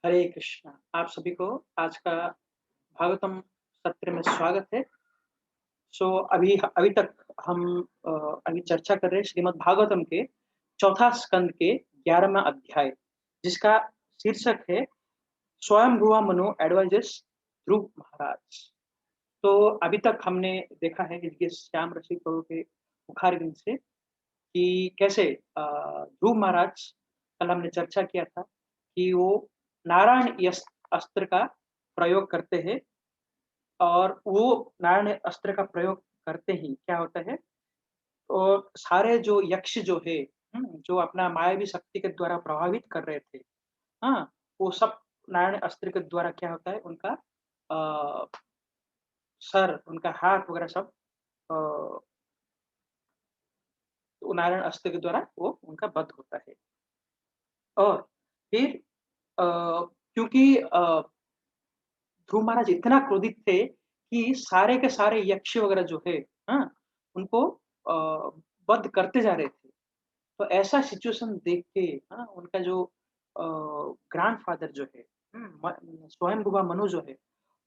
हरे कृष्णा। आप सभी को आज का भागवतम सत्र में स्वागत है। सो अभी अभी तक हम अ, अभी चर्चा कर रहे हैं श्रीमद् भागवतम के चौथा स्कंद के 11वां अध्याय, जिसका शीर्षक है स्वयंभुवा मनु एडवाइजेस ध्रुव महाराज। तो अभी तक हमने देखा है कि श्याम ऋषि प्रभु के मुखारविंद से कि कैसे ध्रुव महाराज, कल हमने चर्चा किया था कि वो नारायण अस्त्र का प्रयोग करते हैं, और वो नारायण अस्त्र का प्रयोग करते ही क्या होता है, और सारे जो यक्ष जो है, जो अपना मायावी शक्ति के द्वारा प्रभावित कर रहे थे, हाँ, वो सब नारायण अस्त्र के द्वारा क्या होता है, उनका अ, सर, उनका हाथ वगैरह सब नारायण अस्त्र के द्वारा वो उनका वध होता है। और फिर क्योंकि ध्रुव महाराज इतना क्रोधित थे कि सारे के सारे यक्ष वगैरह जो है, हाँ, उनको वध करते जा रहे थे। तो ऐसा सिचुएशन देख के, हाँ, उनका जो ग्रैंडफादर जो है, स्वयंभुवा मनु जो है,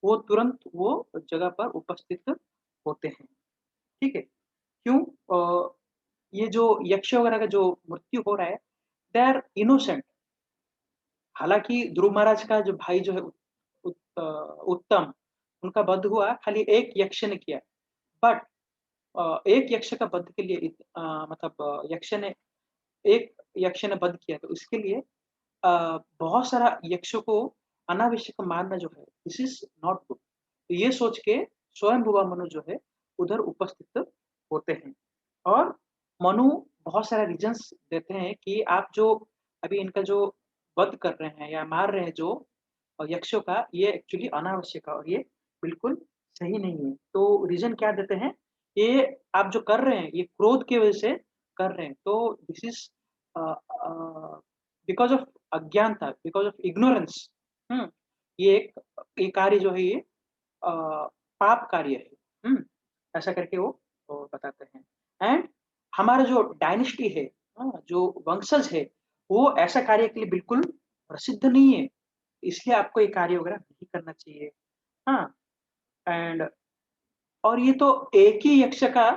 वो तुरंत वो जगह पर उपस्थित होते हैं। ठीक है? क्यों? ये जो यक्ष वगैरह का जो मृत्यु हो रहा है, दे आर इनोसेंट। हालाँकि ध्रुव महाराज का जो भाई जो है उत्तम, उनका वध हुआ, खाली एक यक्ष ने किया। बट एक यक्ष का वध के लिए मतलब यक्ष ने एक यक्ष ने वध किया, तो इसके लिए बहुत सारा यक्षों को अनावश्यक मारना जो है, दिस इज़ नॉट गुड। तो ये सोच के स्वयंभुवा मनु जो है, उधर उपस्थित होते हैं। और मनु बहुत सारे रीज़न्स देते हैं कि आप जो अभी इनका जो वध कर रहे हैं या मार रहे हैं जो यक्षों का, ये एक्चुअली अनावश्यक है और ये बिल्कुल सही नहीं है। तो रीज़न क्या देते हैं, ये आप जो कर रहे हैं, ये क्रोध की वजह से कर रहे हैं। तो this is a because of अज्ञानता, बिकॉज़ ऑफ इग्नोरेंस, हुँ, ये एक ये कार्य जो है, ये पाप कार्य है। हुँ, ऐसा करके वो बताते हैं। एंड हमारा जो डायनेस्टी है, जो वंशज है, वो ऐसा कार्य के लिए बिल्कुल प्रसिद्ध नहीं है। इसलिए आपको ये कार्य वगैरह नहीं करना चाहिए। हाँ, एंड और ये तो एक ही यक्ष का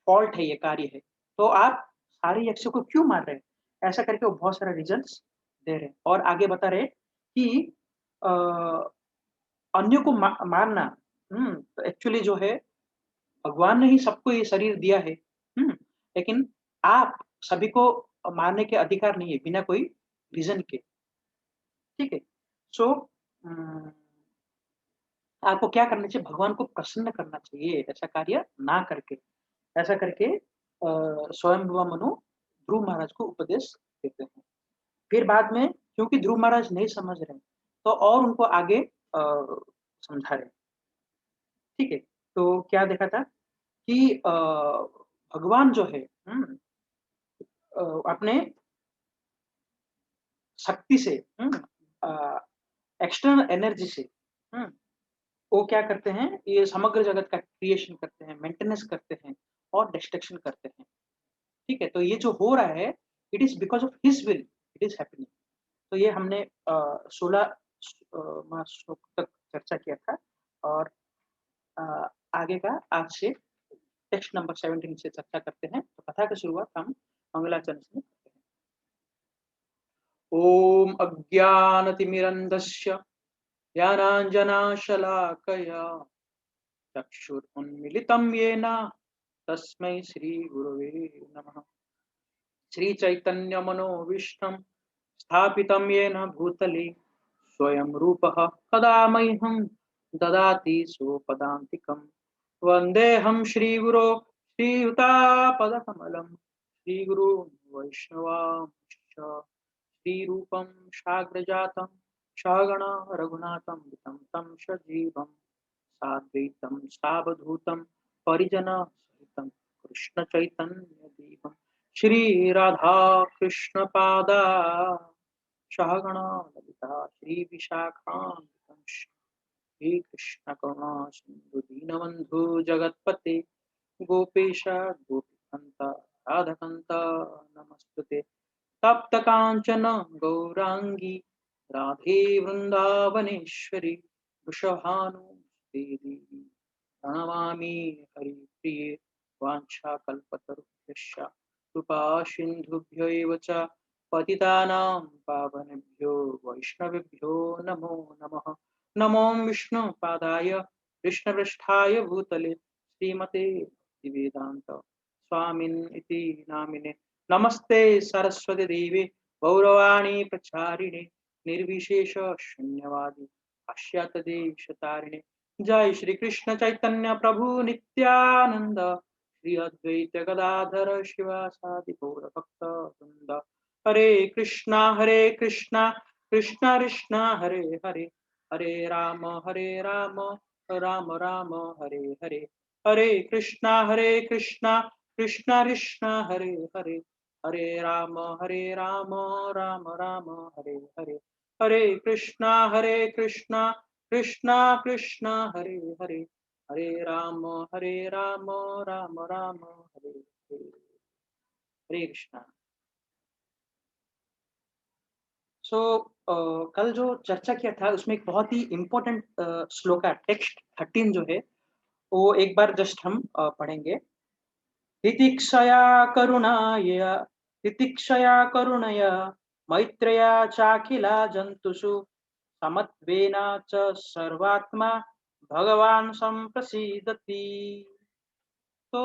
फॉल्ट है, ये कार्य है। तो आप सारे यक्षों को क्यों मार रहे हैं? ऐसा करके वो बहुत सारे रीज़न्स दे रहे हैं, और आगे बता रहे हैं कि अ, अन्यों को मारना, तो एक्चुअली जो है, भगवान ने ही सबको ये शरीर दिया है, लेकिन आप सभी को मारने के अधिकार नहीं है बिना कोई रीज़न के, ठीक है? सो उम आपको क्या करना चाहिए? भगवान को प्रसन्न करना चाहिए, ऐसा कार्य ना करके। ऐसा करके स्वयंभुवा मनु ध्रुव महाराज को उपदेश देते हैं। फिर बाद में क्योंकि ध्रुव महाराज नहीं समझ रहे हैं, तो और उनको आगे समझा रहे हैं। ठीक है? तो क्या देखा था कि भगवान जो है, अपने शक्ति से, अ, एक्सटर्नल एनर्जी से, हुँ, वो क्या करते हैं, ये समग्र जगत का क्रिएशन करते हैं, मेंटेनेंस करते हैं और डिस्ट्रक्शन करते हैं। ठीक है? तो ये जो हो रहा है, it is because of his will it is happening. तो ये हमने 16 श्लोक तक चर्चा किया था, और अ, आगे का आज से टेक्स्ट नंबर 17 से चर्चा करते हैं। तो कथा की शुरुआत हम मंगलाचरण से करते हैं। ॐ अज्ञानतिमिरन्धस्य ज्ञानाञ्जनाशलाकया चक्षुरुन्मिलितं येन तस्मै श्रीगुरवे नमः। श्रीचैतन्यमनोभीष्टं स्थापितं येन भूतले स्वयं रूपः कदा मह्यं ददाति स्वपदान्तिकं। वन्देऽहं श्रीगुरो श्रीयुतापदकमलं श्रीगुरून् वैष्णवांश्च श्रीरूपं साग्रजातं सहगणा रघुनाथान्वितं तं सजीवं साद्वैतं सावधूतं परिजनसहितं कृष्णचैतन्यदेवं श्रीराधा कृष्णपादा सहगणा ललिता श्रीविशाखान्वितं श्रीकृष्णकरुणा सिन्धु दीनबन्धु जगत्पते गोपेश गोपीकान्त राधाकान्त नमस्तुते तप्त काञ्चन गौराङ्गी राधे वृंदावनेश्वरी वृषभानुसुते देवी प्रणमामि हरिप्रिये वाञ्छाकल्पतरुभ्यश्च कृपा सिन्धुभ्यो एव च पतितानां पावनेभ्यो वैष्णवेभ्यो नमो नमः। नमो विष्णुपादाय कृष्णपृष्ठाय भूतले श्रीमते भक्तिवेदान्त स्वामिन् इति नामिने नमस्ते सरस्वती देवे गौरवाणी प्रचारिणे निर्विशेष शून्यवादी पाश्चात्य देश तारिणे जय श्री कृष्ण चैतन्य प्रभु नित्यानंद श्री अद्वैत गदाधर शिवासादि गौर भक्त वृंद हरे कृष्णा कृष्णा कृष्णा हरे हरे हरे राम राम राम हरे हरे हरे कृष्णा कृष्णा कृष्णा हरे हरे हरे राम राम राम हरे हरे हरे कृष्णा कृष्णा कृष्णा हरे हरे हरे राम राम राम हरे हरे हरे कृष्णा। सो कल जो चर्चा किया था उसमें एक बहुत ही इम्पोर्टेंट श्लोक है, टेक्स्ट 13 जो है वो एक बार जस्ट हम पढ़ेंगे। तितिक्षया करुणाय तितिक्षया करुणया मैत्रेया चाखिला जन्तुषु समत्वेन च सर्वात्मा भगवान संप्रसीदति। तो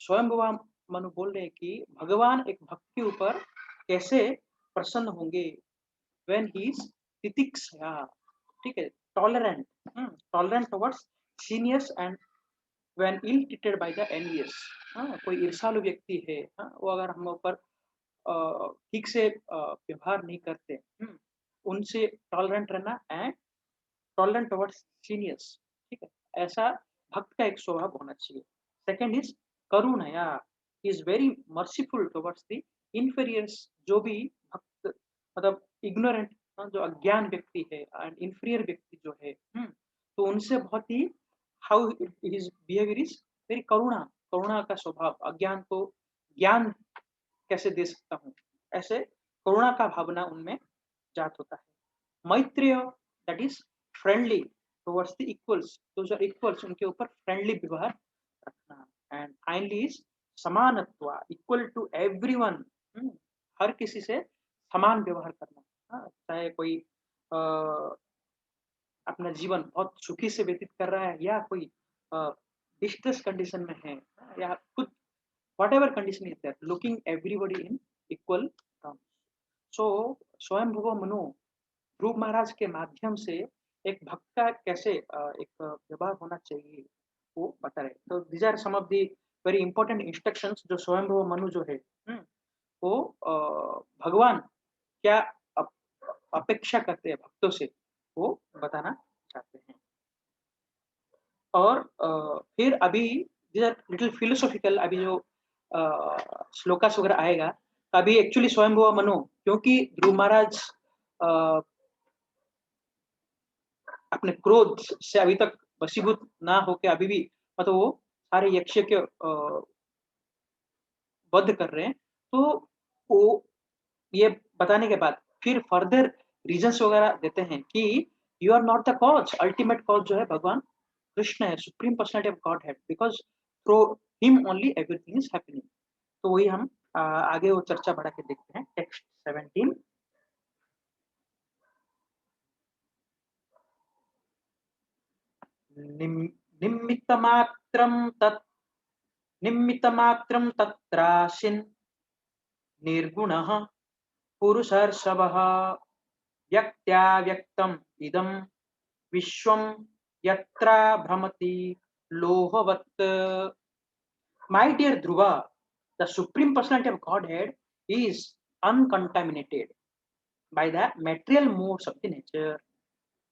स्वयं भगवान मनु बोल रहे हैं कि भगवान एक भक्त के ऊपर कैसे प्रसन्न होंगे व्हेन ही इज तितिक्षया, ठीक है, tolerant, tolerant towards seniors and when ill treated by the envious. कोई ईर्ष्यालु व्यक्ति है, वो अगर हम ऊपर ठीक से व्यवहार नहीं करते, उनसे टॉलरेंट रहना एंड टॉलरेंट टुवर्ड्स सीनियर्स, ठीक है, ऐसा भक्त का एक स्वभाव होना चाहिए। सेकंड इज करुणया, is very merciful towards the inferiors, जो भी भक्त मतलब इग्नोरेंट, जो अज्ञान व्यक्ति है एंड इन्फीरियर व्यक्ति जो है, तो उनसे बहुत ही how his behaviour is very करुणा, करुणा का स्वभाव, अज्ञान को ज्ञान कैसे दे सकता हूँ, ऐसे करुणा का भावना उनमें जात होता है। मैत्रेय, that is friendly towards the equals, those are equals, उनके ऊपर फ्रेंडली व्यवहार रखना। एंड फाइनली इज समानत्व, इक्वल टू एवरीवन, हर किसी से समान व्यवहार करना। चाहे कोई अपना जीवन बहुत सुखी से व्यतीत कर रहा है या कोई डिस्ट्रेस कंडीशन में है, या कुछ whatever condition is there, looking everybody in equal terms. So स्वयं भुव मनु ध्रुव महाराज के माध्यम से एक भक्त का कैसे एक व्यवहार होना चाहिए वो बता रहे। तो these are some of the very important instructions जो स्वयं भुव मनु जो है, वो भगवान क्या अपेक्षा करते हैं भक्तों से, वो बताना चाहते हैं। और फिर अभी लिटिल फिलोसॉफिकल, अभी जो श्लोकास वगैरह आएगा, अभी एक्चुअली स्वयंभुव मनु, क्योंकि ध्रुव महाराज अ, अपने क्रोध से अभी तक वशीभूत ना होके अभी भी मतलब वो सारे यक्ष के वध कर रहे हैं, तो वो ये बताने के बाद फिर फर्दर रीजंस वगैरह देते हैं कि you are not the cause, ultimate cause जो है भगवान कृष्ण है, सुप्रीम पर्सनालिटी ऑफ गॉड है, because through him only everything is happening. तो वही हम आगे वो चर्चा बढ़ा के देखते हैं। टेक्स्ट 17, निमित्तमात्रं तत् निमित्तमात्रं तत्रासिन् निर्गुणः पुरुषर्षभः व्यक्त्या व्यक्तम् इदं विश्वं यत्र भ्रमति लोहवत्। My dear Dhruva, the supreme personality of Godhead is uncontaminated by the material modes of the nature.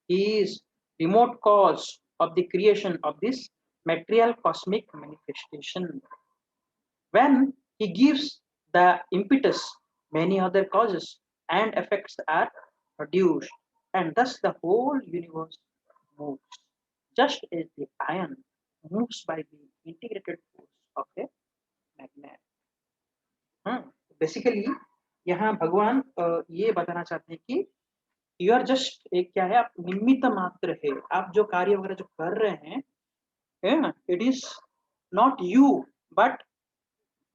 He is remote cause of the creation of this material cosmic manifestation. When he gives the impetus, many other causes and effects are produced, and thus the whole universe moves, just as the iron moves by the integrated force of a magnet. Basically यहाँ भगवान ये बताना चाहते हैं कि you are just एक क्या है, आप निमित्त मात्र है। आप जो कार्य वगैरह जो कर रहे हैं, है ना? It is not you, but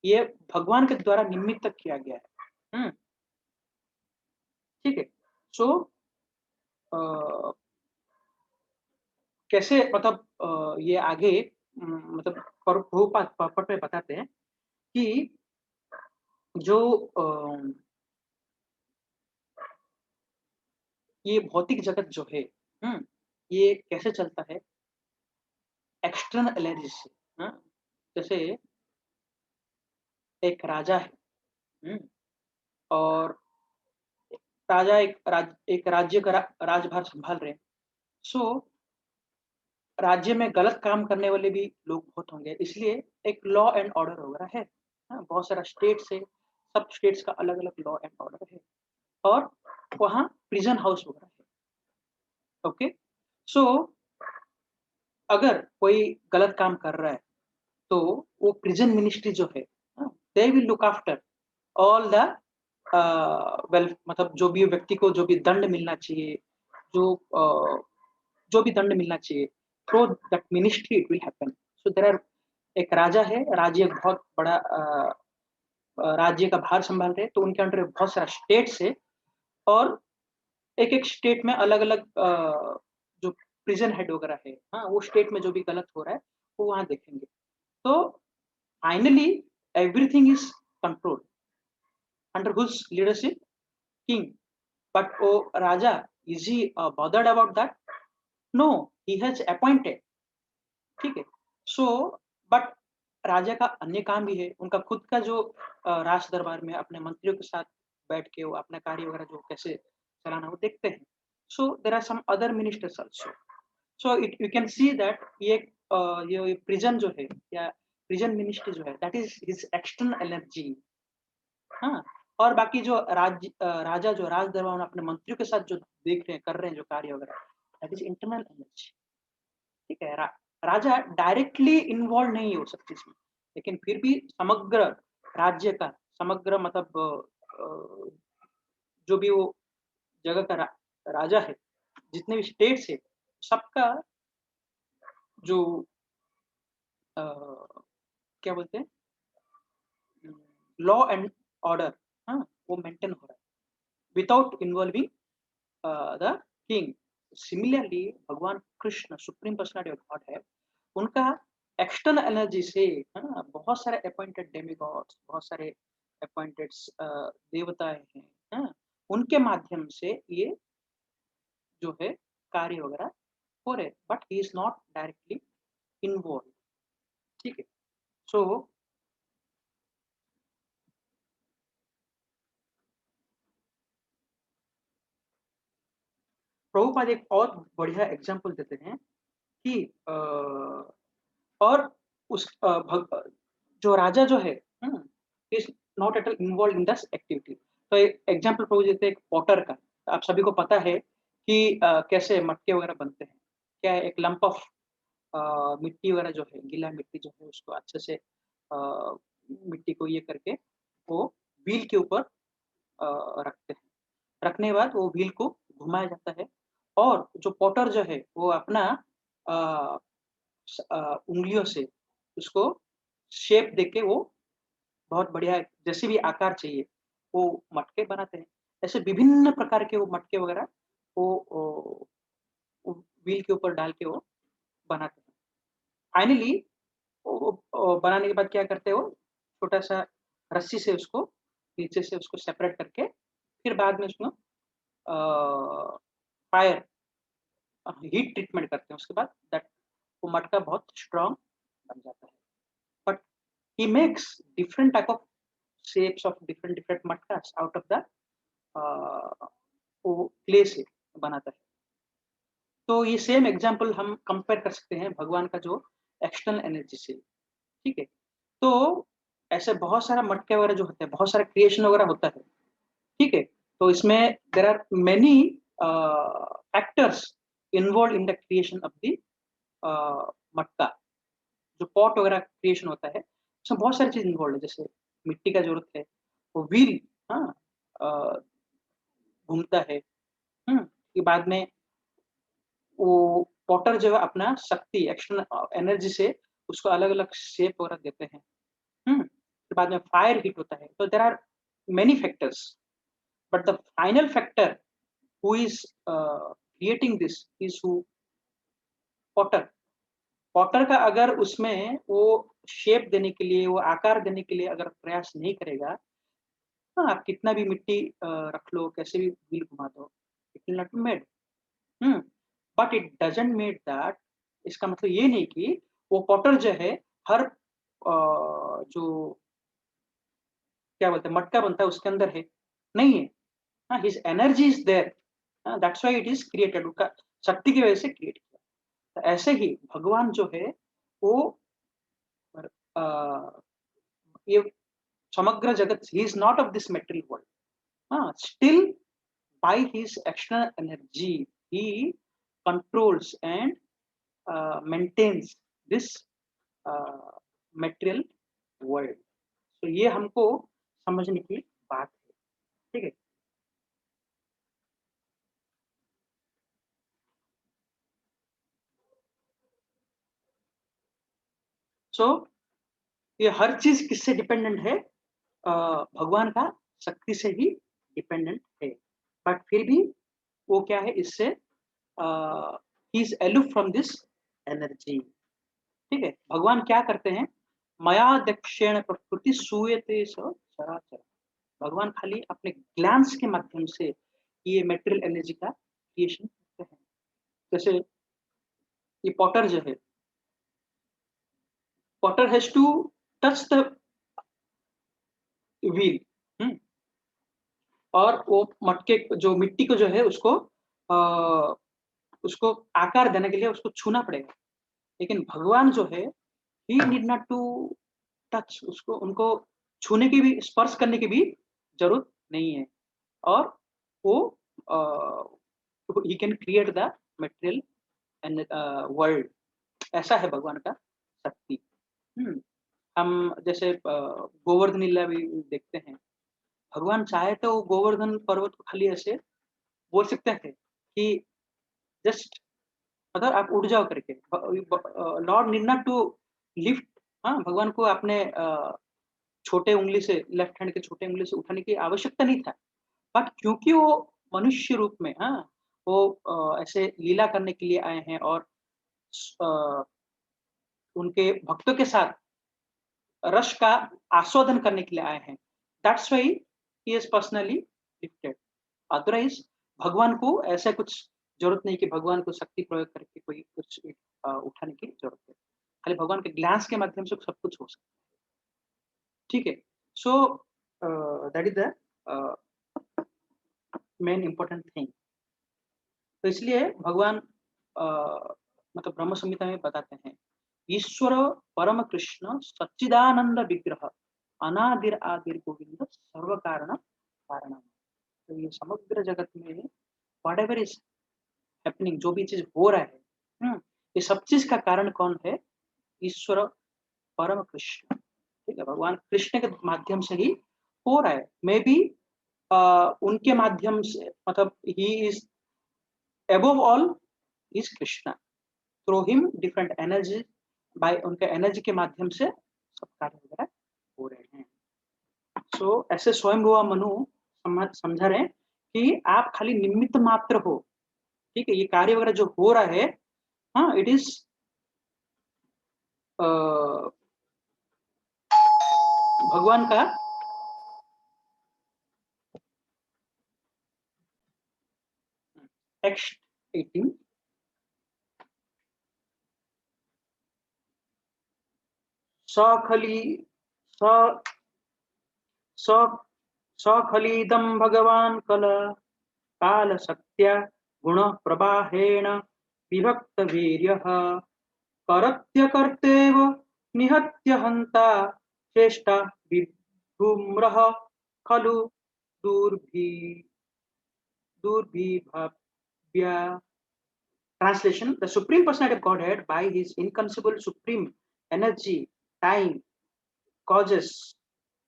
ये भगवान के द्वारा निमित्त किया गया है। हुँ, ठीक है? सो अ, कैसे मतलब ये आगे मतलब प्रभुपाद प्रॉपर्ट में बताते हैं कि जो ये भौतिक जगत जो है, हुँ, ये कैसे चलता है? एक्सटर्नल एनर्जी से, हाँ? जैसे एक राजा है, हुँ, और राजा एक राज्य का राजभार सँभाल रहे हैं। सो राज्य में गलत काम करने वाले भी लोग बहुत होंगे, इसलिए एक लॉ एंड ऑर्डर वगैरह है। हाँ, बहुत सारा स्टेट्स है, सब स्टेट्स का अलग-अलग लॉ एंड ऑर्डर है और वहाँ प्रिज़न हाउस वगैरह है, ओके? सो अगर कोई गलत काम कर रहा है, तो वो प्रिज़न मिनिस्ट्री जो है, हाँ, they will look after all the well, मतलब जो भी व्यक्ति को जो भी दंड मिलना चाहिए, जो जो भी दंड मिलना चाहिए, through that ministry it will happen. So there are एक राजा है, राज्य एक बहुत बड़ा राज्य का भार सँभाल रहे हैं, तो उनके अंडर बहुत सारा स्टेट्स है और एक-एक स्टेट में अलग-अलग जो प्रिज़न हेड वगैरह है, हाँ, वो स्टेट में जो भी गलत हो रहा है, वो वहाँ देखेंगे। तो finally everything is controlled under whose leadership? King. But oh, Raja, is he bothered about that? No, he has appointed, ठीक है? So, but राजा का अन्य काम भी है, उनका खुद का जो राज दरबार में अपने मंत्रियों के साथ बैठ के वो अपना कार्य वगैरह जो कैसे चलाना वो देखते हैं। So, there are some other ministers also. So, it you can see that ये प्रिज़न जो है या प्रिज़न मिनिस्ट्री जो है, that is his external energy, हाँ, और बाकी जो राजा जो राज दरबार में अपने मंत्रियों के साथ जो देख रहे हैं, कर रहे हैं जो कार्य वगैरह, दैट इज़ इंटरनल एनर्जी, ठीक है? राजा डायरेक्टली इन्वॉल्व नहीं हो सकती इसमें, लेकिन फिर भी समग्र राज्य का समग्र मतलब जो भी वो जगह का राजा है, जितने भी स्टेट्स है, सबका जो अ, क्या बोलते हैं लॉ एंड ऑर्डर, हाँ, वो मेंटेन हो रहा है without involving the king. Similarly भगवान Krishna supreme personality of God है, उनका एक्सटर्नल एनर्जी से, है ना, बहुत सारे अपॉइंटेड डेमिगॉड्स, बहुत सारे अपॉइंटेड देवताएँ हैं, हाँ? उनके माध्यम से ये जो है कार्य वगैरह हो रहे हैं, but he is not directly involved, ठीक है? सो प्रभुपाद एक और बढ़िया एग्ज़ाम्पल देते हैं कि और उस जो राजा जो है, hmm, is not at all involved in this activity. तो एक एग्ज़ाम्पल प्रभु देते हैं एक पॉटर का। आप सभी को पता है कि कैसे मटके वगैरह बनते हैं। क्या है, एक लंप ऑफ मिट्टी वगैरह जो है, गीला मिट्टी जो है उसको अच्छे से मिट्टी को ये करके वो व्हील के ऊपर रखते हैं। रखने के बाद वो व्हील को घुमाया जाता है और जो पॉटर जो है वो अपना अ उँगलियों से उसको शेप देके वो बहुत बढ़िया जैसे भी आकार चाहिए, वो मटके बनाते हैं। ऐसे विभिन्न प्रकार के वो मटके वगैरह वो व्हील के ऊपर डाल के वो बनाते हैं। फाइनली बनाने के बाद क्या करते हैं वो, छोटा-सा रस्सी से उसको नीचे से उसको सेपरेट करके फिर बाद में उसमें फायर हीट ट्रीटमेंट करते हैं। उसके बाद दैट वो मटका बहुत स्ट्रॉन्ग बन जाता है। But he makes different type of shapes of different मटकास out of the वो क्ले से बनाता है। तो ये सेम एग्जांपल हम कंपेयर कर सकते हैं भगवान का जो एक्सटर्नल एनर्जी से, ठीक है? तो ऐसे बहुत सारा मटके वगैरह जो होते हैं, बहुत सारा क्रिएशन वगैरह होता है, ठीक है? तो इसमें there are many actors involved in the creation of the मटका। जो पॉट वगैरह क्रिएशन होता है, उसमें बहुत सारी चीज़ इन्वॉल्व्ड है, जैसे मिट्टी का ज़रूरत है, वो व्हील, हाँ, अ, घूमता है, हुँ? कि बाद में वो पॉटर जो है अपना शक्ति एक्सटर्नल एनर्जी से उसको अलग-अलग शेप वगैरह देते हैं। फिर बाद में फायर हीट होता है। तो there are many factors, but the final factor who is creating this is who? Potter. Potter का अगर उसमें वो शेप देने के लिए, वो आकार देने के लिए अगर प्रयास नहीं करेगा, हाँ, आप कितना भी मिट्टी रख लो, कैसे भी व्हील घुमा दो, it will not be made. Hmm, but it doesn't mean that, इसका मतलब ये नहीं कि वो पॉटर जो है हर जो क्या बोलते हैं मटका बनता है उसके अंदर है, नहीं है। हाँ, his energy is there, that's why it is created, उसका शक्ति की वजह से क्रिएट किया। तो ऐसे ही भगवान जो है वो अ, ये समग्र जगत, he is not of this material world. हाँ, still by his external energy he controls and maintains this uh, material world. तो ये हमको समझने की बात है, ठीक है? सो ये हर चीज किससे डिपेंडेंट है? भगवान का शक्ति से ही डिपेंडेंट है। बट फिर भी वो क्या है इससे he is aloof from this energy, ठीक है? भगवान क्या करते हैं? मया दक्षेण प्रकृति सूयते स चराचर। भगवान खाली अपने ग्लैंस के माध्यम से ये मटेरियल एनर्जी का क्रिएशन करते हैं। जैसे ये पॉटर जो है, potter has to touch the wheel, hmm, और वो मटके जो मिट्टी को जो है उसको आकार देने के लिए उसको छूना पड़ेगा। लेकिन भगवान जो है, ही नीड नॉट टू टच, उसको उनको छूने की भी, स्पर्श करने की भी ज़रूरत नहीं है। और वो he can create the material and world. ऐसा है भगवान का शक्ति। हुँ, हम जैसे गोवर्धन लीला भी देखते हैं। भगवान चाहे तो वो गोवर्धन पर्वत को खाली ऐसे बोल सकते थे कि जस्ट मतलब आप उठ जाओ करके। Lord need not to lift, हाँ, भगवान को अपने छोटे उंगली से, लेफ्ट हैंड के छोटे उंगली से उठाने की आवश्यकता नहीं था। बट क्योंकि वो मनुष्य रूप में, हाँ, वो ऐसे लीला करने के लिए आए हैं और अ, उनके भक्तों के साथ रस का आस्वादन करने के लिए आए हैं। That's why he is personally lifted. Otherwise भगवान को ऐसा कुछ ज़रूरत नहीं कि भगवान को शक्ति प्रयोग करके कोई कुछ उठाने की ज़रूरत है। खाली भगवान के ग्लांस के माध्यम से सब कुछ हो सकता है। ठीक है? So that is the a, main important thing. तो इसलिए भगवान अ, मतलब ब्रह्म संहिता में बताते हैं, ईश्वर परम कृष्ण सच्चिदानंद विग्रह अनादिर आदिर गोविंद सर्व कारण कारणम। तो ये समग्र जगत में व्हाटएवर इज हैपनिंग, जो भी चीज हो रहा है, ये सब चीज का कारण कौन है? ईश्वर परम कृष्ण, ठीक है? भगवान कृष्ण के माध्यम से ही हो रहा है। मे बी उनके माध्यम से, मतलब he is above all is Krishna, through him different energy, by उनके एनर्जी के माध्यम से सब कार्य वगैरह हो रहे हैं। सो ऐसे स्वयं हुआ मनु समझा रहे हैं कि आप खाली निमित्त मात्र हो, ठीक है? ये कार्य वगैरह जो हो रहा है, हाँ, इट इज भगवान का। टेक्स्ट 18, सखली स स सखलीदं भगवान् कालशक्त्या गुणप्रवाहेण विभक्तवीर्यः करत्यकर्तेव निहत्य हन्ता चेष्टा विधूम्रः खलु दुर्भि दुर्भिभव्या। Translation: The Supreme Personality of Godhead, by His inconceivable supreme energy, time, causes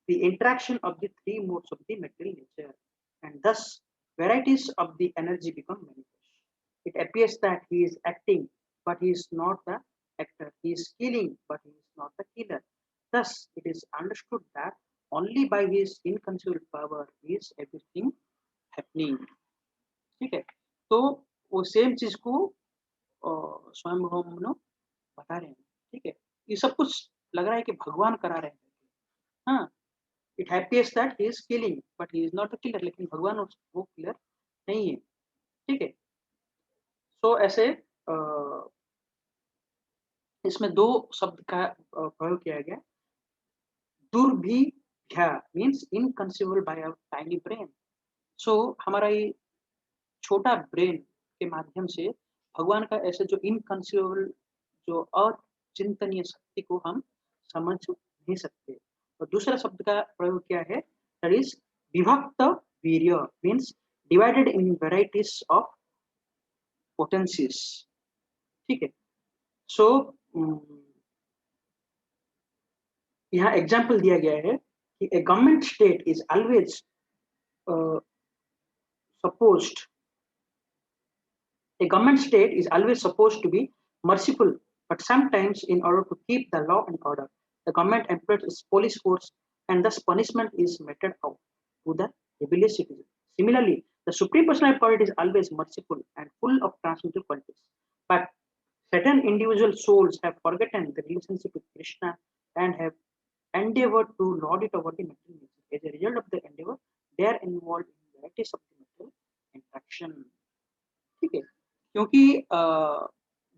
the interaction of the three modes of the material nature, and thus varieties of the energy become manifest. It appears that he is acting, but he is not the actor. He is killing, but he is not the killer. Thus, it is understood that only by his inconceivable power is everything happening. ठीक है, तो वो same चीज को स्वयं भगवान बता रहे हैं। ठीक है, ये सब कुछ लग रहा है कि भगवान करा रहे हैं। हाँ, it happens that he is killing but he is not a killer, लेकिन भगवान वो किलर नहीं है। ठीक है, सो ऐसे इसमें दो शब्द का प्रयोग किया गया। दुर्भिक्ष्या means inconceivable by a tiny brain. So हमारा ये छोटा ब्रेन के माध्यम से भगवान का ऐसे जो इनकंसीवेबल, जो अचिंतनीय शक्ति को हम समझ नहीं सकते। और दूसरा शब्द का प्रयोग क्या है, दैट इज विभक्त वीर्य means divided in varieties of potencies. ठीक है, सो यहाँ एग्जाम्पल दिया गया है कि a government state is always supposed a government state is always supposed to be merciful, but sometimes in order to keep the law and order, the government employs its police force and thus punishment is meted out to the rebellious citizen. Similarly, the Supreme Personality of Godhead is always merciful and full of transcendental qualities, but certain individual souls have forgotten the relationship with Krishna and have endeavored to lord it over the material nature. As a result of the endeavor, they are involved in varieties of the material interaction. ठीक है, क्योंकि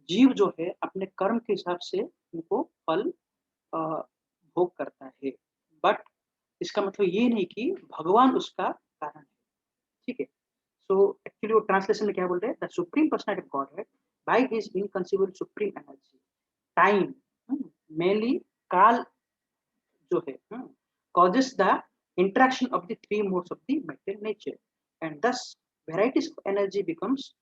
जीव जो है अपने कर्म के हिसाब से उनको फल भोग करता है, बट इसका मतलब ये नहीं कि भगवान उसका कारण है। ठीक है, सो एक्चुअली वो ट्रांसलेशन में क्या बोल रहे हैं, the supreme personality of God है by his inconceivable supreme energy time mainly काल जो है causes the interaction of the three modes of the material nature, and thus varieties of energy becomes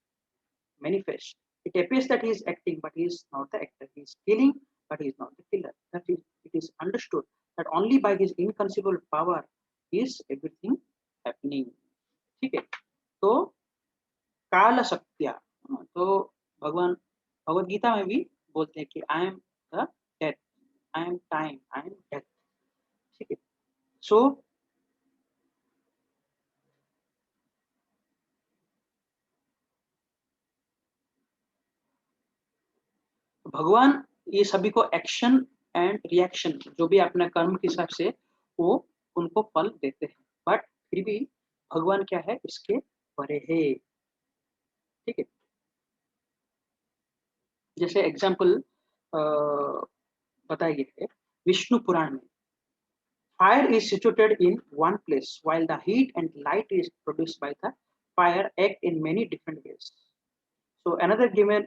manifest. It appears that he is acting, but he is not the actor. He is killing, but he is not the killer. That is, it is understood that only by his inconceivable power is everything happening. ठीक है, तो काल सत्या, तो भगवान भगवत गीता में भी बोलते हैं कि I am the death, I am time, I am death. ठीक है, सो भगवान ये सभी को एक्शन एंड रिएक्शन जो भी अपने कर्म के हिसाब से वो उनको फल देते हैं, बट फिर भी भगवान क्या है, इसके परे है। ठीक है, जैसे एग्जाम्पल बताया गया है विष्णु पुराण में, fire is situated in one place while the heat and light is produced by the fire act in many different ways. So another given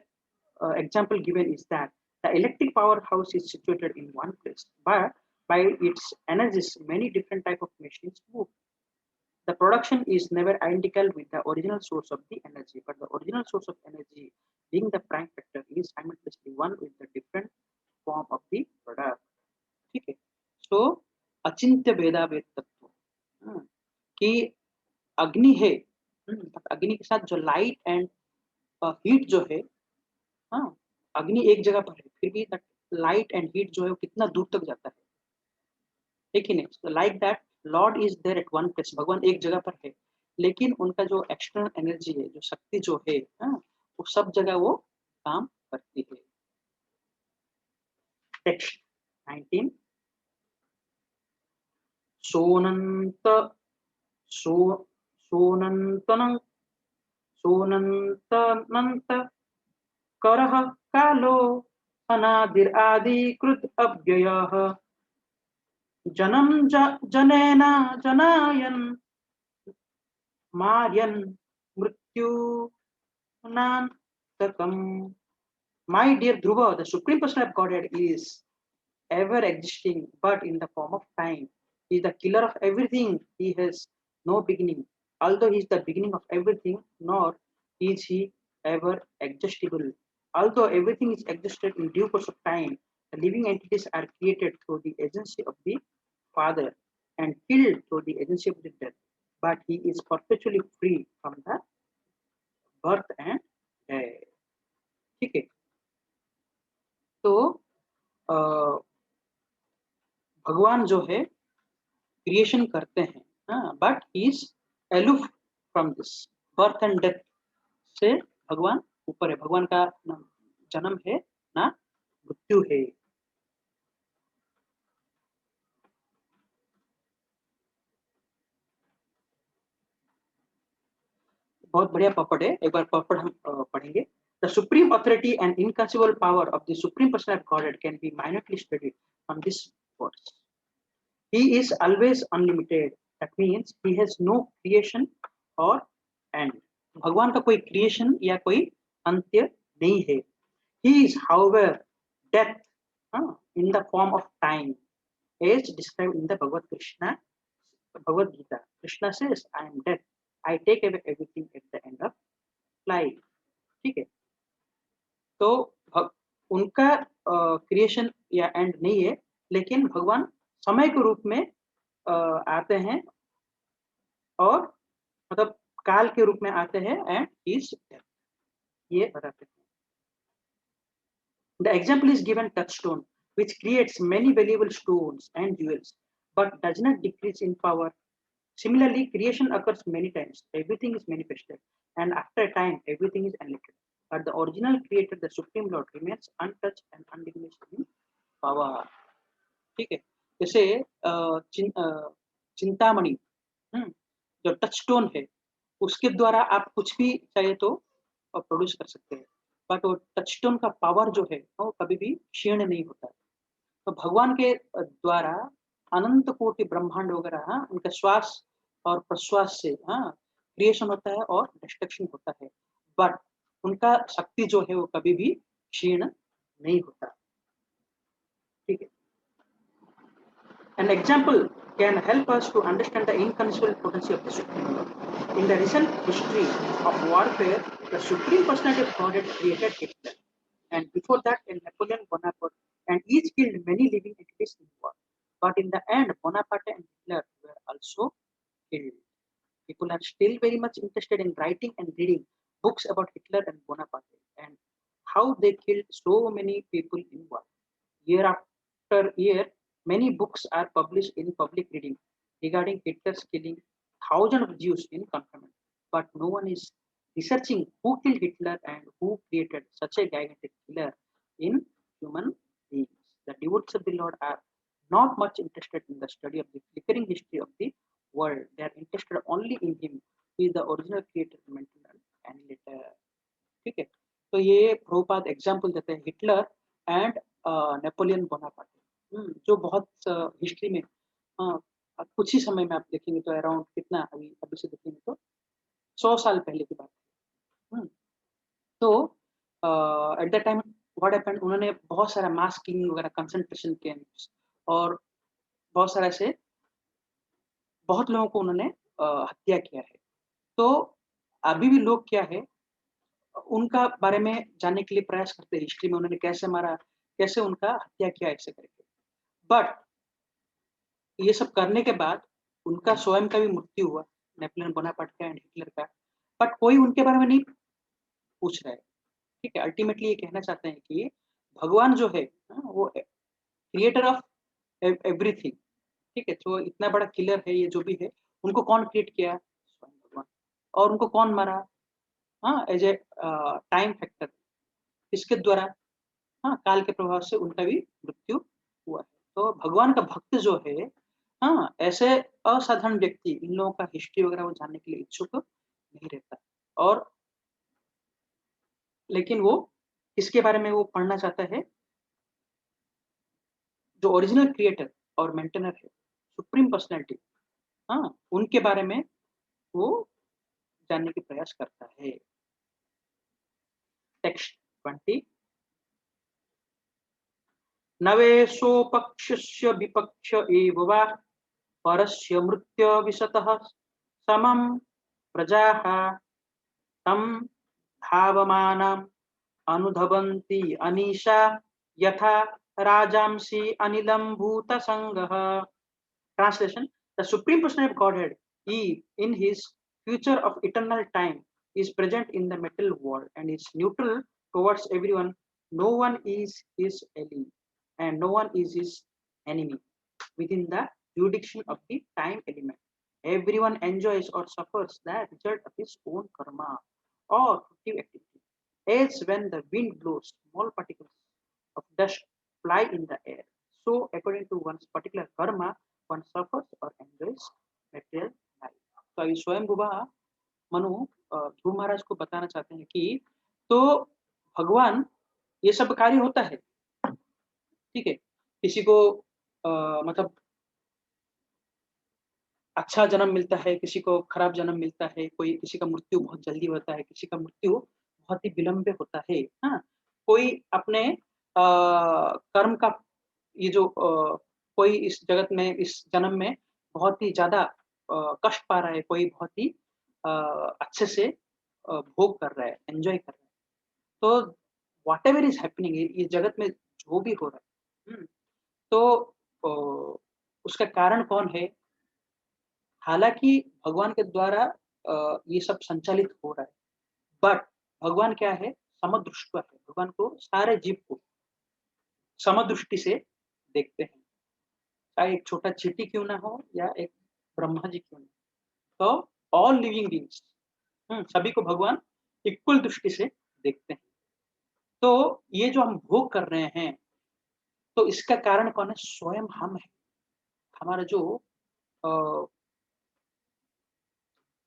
example given is that the electric powerhouse is situated in one place, but by its energies, many different type of machines move. The production is never identical with the original source of the energy, but the original source of energy, being the prime factor, is simultaneously one with the different form of the product. ठीक है, so अचिंत्य भेदाभेद तत्व कि अग्नि है, अग्नि के साथ जो लाइट एंड हीट जो है, हाँ, अग्नि एक जगह पर है, फिर भी लाइट एंड हीट जो है वो कितना दूर तक जाता है। ठीक है नहीं, तो like that Lord is there at one place, भगवान एक जगह पर है, लेकिन उनका जो एक्सटर्नल एनर्जी है, जो शक्ति जो है, वो सब जगह वो काम करती है। टेक्स्ट 19 सोनंत सो सोनंतनं सोनंतनंत करः कालो अनादिरादिकृत अव्ययः जनम जनेन जनायन मार्यन मृत्यु नान्तकम। My dear Dhruva, the Supreme Personality of Godhead is ever existing, but in the form of time. He is the killer of everything. He has no beginning. Although he is the beginning of everything, nor is he ever exhaustible. Although everything is existed in due course of time, the living entities are created through the agency of the Father and killed through the agency of the death. but he is perpetually free from the birth and death. ठीक है, तो अ, भगवान जो है creation करते हैं, हाँ, but he is aloof from this birth and death से। भगवान ऊपर है, भगवान का ना जन्म है ना मृत्यु है। बहुत बढ़िया पॉपट है, एक बार पॉपट हम पढ़ेंगे। The supreme authority and inconceivable power of the supreme person of Godhead can be minutely studied from this words. He is always unlimited, that means he has no creation और एंड। भगवान का कोई क्रिएशन या कोई अंत्य नहीं है। He is however death in the form of time as described in the Bhagavad Gita. Krishna says, I am death. I take away everything at the end of life. ठीक है, तो उनका क्रिएशन या एंड नहीं है, लेकिन भगवान समय के रूप में आते हैं और मतलब काल के रूप में आते हैं एंड इज डेथ, ये बताते हैं। The example is given touchstone, which creates many valuable stones and jewels, but does not decrease in power. Similarly, creation occurs many times. Everything is manifested, and after a time, everything is annihilated. But the original creator, the Supreme Lord, remains untouched and undiminished in power. ठीक है, जैसे चिंतामणि, जो touchstone है, उसके द्वारा आप कुछ भी चाहिए तो प्रोड्यूस कर सकते हैं, बट वो टचस्टोन का पावर जो है वो कभी भी क्षीण नहीं होता है। तो भगवान के द्वारा अनंत कोटि ब्रह्मांड वगैरह, हाँ, उनका श्वास और प्रश्वास से, हाँ, क्रिएशन होता है और डिस्ट्रक्शन होता है, बट उनका शक्ति जो है वो कभी भी क्षीण नहीं होता। ठीक है, an example can help us to understand the inconceivable potency of the Supreme Lord. In the recent history of warfare, the Supreme Personality of God had created Hitler, and before that, Napoleon Bonaparte, and each killed many living entities in war. But in the end, Bonaparte and Hitler were also killed. People are still very much interested in writing and reading books about Hitler and Bonaparte and how they killed so many people in war. Year after year, many books are published in public reading regarding Hitler's killing thousands of Jews in confinement. But no one is researching who killed Hitler and who created such a gigantic killer in human beings. The devotees of the Lord are not much interested in the study of the flickering history of the world. They are interested only in him, who is the original creator, maintainer, and annihilator. ठीक है, तो ये Prabhupada example देते हैं Hitler and Napoleon Bonaparte, जो बहुत history में कुछ ही समय में आप देखेंगे तो अराउंड कितना, अभी अभी से देखेंगे तो 100 साल पहले की बात है। तो at the time what happened, उन्होंने बहुत सारा मास किलिंग वगैरह, कंसंट्रेशन कैंप्स और बहुत सारा ऐसे बहुत लोगों को उन्होंने हत्या किया है। तो अभी भी लोग क्या है, उनका बारे में जानने के लिए प्रयास करते हैं, हिस्ट्री में उन्होंने कैसे मारा, कैसे उनका हत्या किया, ऐसे करके। बट ये सब करने के बाद उनका स्वयं का भी मृत्यु हुआ, नेपोलियन बोनापार्ट का एंड हिटलर का, बट कोई उनके बारे में नहीं पूछ रहा है। ठीक है, अल्टीमेटली ये कहना चाहते हैं कि भगवान जो है, वो क्रिएटर ऑफ एवरीथिंग। ठीक है, तो इतना बड़ा किलर है ये जो भी है, उनको कौन क्रिएट किया? स्वयं भगवान। और उनको कौन मारा? हाँ, एज ए टाइम फैक्टर, इसके द्वारा, हाँ, काल के प्रभाव से उनका भी मृत्यु हुआ है। तो भगवान का भक्त जो है, हाँ, ऐसे असाधारण व्यक्ति, इन लोगों का हिस्ट्री वगैरह वो जानने के लिए इच्छुक नहीं रहता, और लेकिन वो इसके बारे में वो पढ़ना चाहता है, जो ओरिजिनल क्रिएटर और मेंटेनर है, सुप्रीम पर्सनैलिटी, हाँ, उनके बारे में वो जानने की प्रयास करता है। टेक्स्ट 20, नवेशोपक्षस्य विपक्ष एव वा परस्य मृत्युविशतः समं प्रजाः तं धावमानम् अनुधवन्ति अनीशा यथा राजांसि अनिलं भूतसंगः। Translation: The Supreme Personality of Godhead he in his future of eternal time is present in the material world and is neutral towards everyone. No one is his ally and no one is his enemy within the jurisdiction of the time element. Everyone enjoys or suffers the result of his own karma or productive activity. As when the wind blows, small particles of dust fly in the air. So, according to one's particular karma, one suffers or enjoys material life. तो अभी स्वयं बुबा मनु ध्रुव महाराज को बताना चाहते हैं कि तो भगवान ये सब कार्य होता है, ठीक है? किसी को मतलब अच्छा जन्म मिलता है, किसी को खराब जन्म मिलता है, कोई किसी का मृत्यु बहुत जल्दी होता है, किसी का मृत्यु बहुत ही विलंब होता है, हाँ? कोई अपने कर्म का ये जो कोई इस जगत में, इस जन्म में बहुत ही ज़्यादा कष्ट पा रहा है, कोई बहुत ही अ, अच्छे से भोग कर रहा है, एन्जॉय कर रहा है। तो व्हाटएवर इज़ हैपनिंग ये जगत में जो भी हो रहा है, तो उसका कारण कौन है? हालाँकि भगवान के द्वारा ये सब संचालित हो रहा है, बट भगवान क्या है? समदृष्टा है। भगवान को सारे जीव को समदृष्टि से देखते हैं। चाहे एक छोटा चींटी क्यों ना हो या एक ब्रह्मा जी क्यों ना हो। तो ऑल लिविंग बीइंग्स सभी को भगवान इक्वल दृष्टि से देखते हैं। तो ये जो हम भोग कर रहे हैं, तो इसका कारण कौन है? स्वयं हम हैं। हमारा जो अ,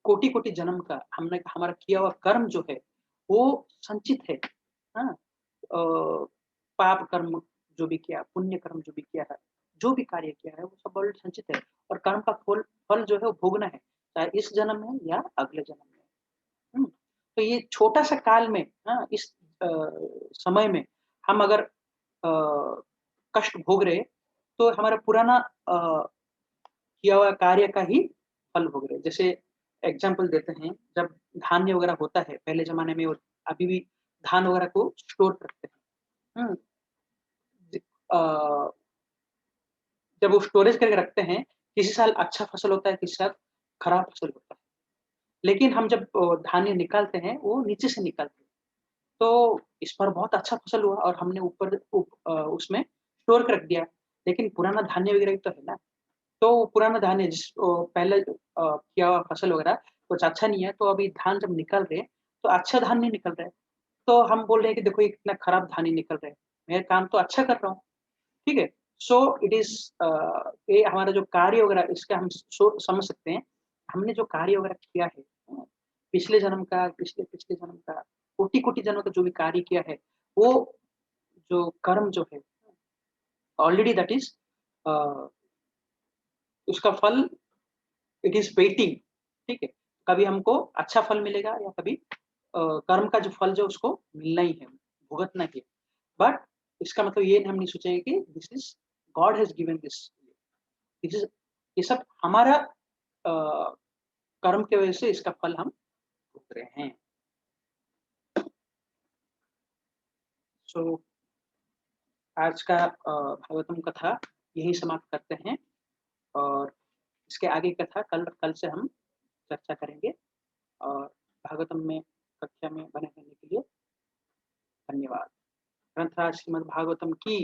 कोटि-कोटि जन्म का हमने हमारा किया हुआ कर्म जो है, वो संचित है। हाँ? पाप कर्म जो भी किया, पुण्य कर्म जो भी किया है, जो भी कार्य किया है, वो सब ऑलरेडी संचित है और कर्म का फल फल जो है वो भोगना है, चाहे इस जन्म में या अगले जन्म में। हुँ? तो ये छोटा-सा काल में हाँ, इस अ, समय में हम अगर कष्ट भोग रहे, तो हमारा पुराना किया हुआ कार्य का ही फल भोग रहे हैं। जैसे एग्ज़ाम्पल देते हैं, जब धान्य वगैरह होता है, पहले ज़माने में और अभी भी धान वगैरह को स्टोर करते हैं। हुँ, ज अ, जब वो स्टोरेज करके रखते हैं, किसी साल अच्छा फसल होता है, किसी साल खराब फसल होता है। लेकिन हम जब धान्य निकालते हैं, वो नीचे से निकालते हैं। तो इस बार बहुत अच्छा फसल हुआ और हमने उसमें स्टोर कर रख दिया। लेकिन पुराना धान्य वगैरह भी तो है ना। तो पुराना धान है पहले किया हुआ फसल वगैरह कुछ अच्छा नहीं है, तो अभी धान जब निकल रहे हैं, तो अच्छा धान नहीं निकल रहा है। तो हम बोल रहे हैं कि देखो ये कितना खराब धान ही निकल रहा है। मैं काम तो अच्छा कर रहा हूँ, ठीक है? सो इट इज़ ये हमारा जो कार्य वगैरह इसका हम समझ सकते हैं। हमने जो कार्य वगैरह किया है, पिछले जन्म का, पिछले-पिछले जन्म का, कोटि-कोटि जन्मों का जो भी कार्य किया है, वो जो कर्म जो है, ऑलरेडी दैट इज़ अ, उसका फल इट इज़ वेटिंग ठीक है? कभी हमको अच्छा फल मिलेगा या कभी कर्म का जो फल जो उसको मिलना ही है, भुगतना ही है। बट इसका मतलब ये हम नहीं सोचेंगे कि this is God has given this is ये सब हमारा कर्म की वजह से इसका फल हम भुगत रहे हैं। सो आज का भागवतम कथा यहीं समाप्त करते हैं और इसके आगे की कथा कल कल से हम चर्चा करेंगे और भागवतम में कक्षा में बने रहने के लिए धन्यवाद। ग्रंथराज श्रीमद् भागवतम की